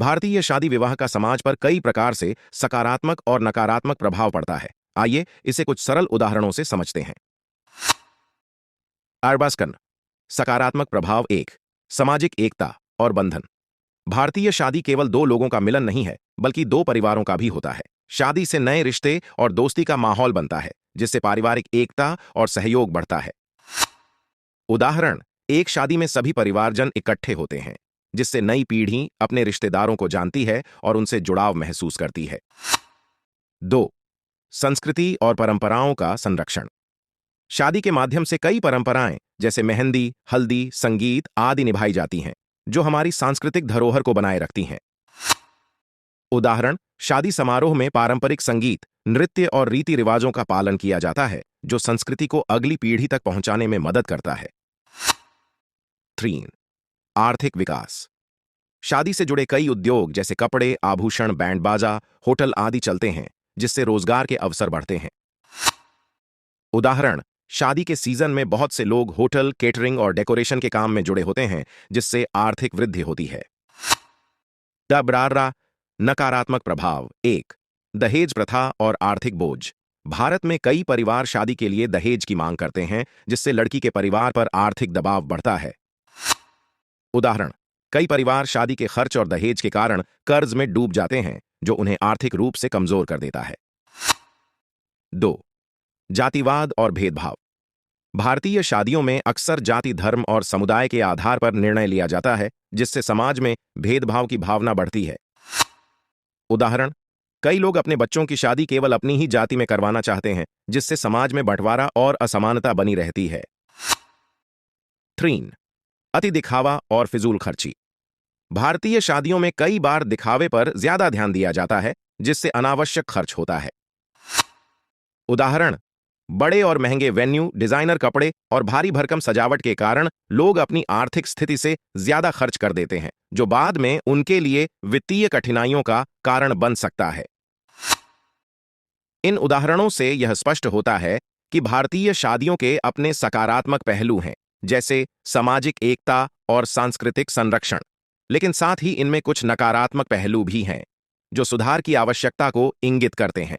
भारतीय शादी विवाह का समाज पर कई प्रकार से सकारात्मक और नकारात्मक प्रभाव पड़ता है। आइए इसे कुछ सरल उदाहरणों से समझते हैं। आर्बास्कन। सकारात्मक प्रभाव एक, सामाजिक एकता और बंधन। भारतीय शादी केवल दो लोगों का मिलन नहीं है, बल्कि दो परिवारों का भी होता है। शादी से नए रिश्ते और दोस्ती का माहौल बनता है, जिससे पारिवारिक एकता और सहयोग बढ़ता है। उदाहरण, एक शादी में सभी परिवारजन इकट्ठे होते हैं, जिससे नई पीढ़ी अपने रिश्तेदारों को जानती है और उनसे जुड़ाव महसूस करती है। 2. संस्कृति और परंपराओं का संरक्षण। शादी के माध्यम से कई परंपराएं जैसे मेहंदी, हल्दी, संगीत आदि निभाई जाती हैं, जो हमारी सांस्कृतिक धरोहर को बनाए रखती हैं। उदाहरण, शादी समारोह में पारंपरिक संगीत, नृत्य और रीति रिवाजों का पालन किया जाता है, जो संस्कृति को अगली पीढ़ी तक पहुंचाने में मदद करता है। 3. आर्थिक विकास। शादी से जुड़े कई उद्योग जैसे कपड़े, आभूषण, बैंड बाजा, होटल आदि चलते हैं, जिससे रोजगार के अवसर बढ़ते हैं। उदाहरण, शादी के सीजन में बहुत से लोग होटल, केटरिंग और डेकोरेशन के काम में जुड़े होते हैं, जिससे आर्थिक वृद्धि होती है। नकारात्मक प्रभाव एक, दहेज प्रथा और आर्थिक बोझ। भारत में कई परिवार शादी के लिए दहेज की मांग करते हैं, जिससे लड़की के परिवार पर आर्थिक दबाव बढ़ता है। उदाहरण, कई परिवार शादी के खर्च और दहेज के कारण कर्ज में डूब जाते हैं, जो उन्हें आर्थिक रूप से कमजोर कर देता है। 2. जातिवाद और भेदभाव। भारतीय शादियों में अक्सर जाति, धर्म और समुदाय के आधार पर निर्णय लिया जाता है, जिससे समाज में भेदभाव की भावना बढ़ती है। उदाहरण, कई लोग अपने बच्चों की शादी केवल अपनी ही जाति में करवाना चाहते हैं, जिससे समाज में बंटवारा और असमानता बनी रहती है। 3. अति दिखावा और फिजूल खर्ची। भारतीय शादियों में कई बार दिखावे पर ज्यादा ध्यान दिया जाता है, जिससे अनावश्यक खर्च होता है। उदाहरण, बड़े और महंगे वेन्यू, डिजाइनर कपड़े और भारी भरकम सजावट के कारण लोग अपनी आर्थिक स्थिति से ज्यादा खर्च कर देते हैं, जो बाद में उनके लिए वित्तीय कठिनाइयों का कारण बन सकता है। इन उदाहरणों से यह स्पष्ट होता है कि भारतीय शादियों के अपने सकारात्मक पहलू हैं, जैसे सामाजिक एकता और सांस्कृतिक संरक्षण, लेकिन साथ ही इनमें कुछ नकारात्मक पहलू भी हैं, जो सुधार की आवश्यकता को इंगित करते हैं।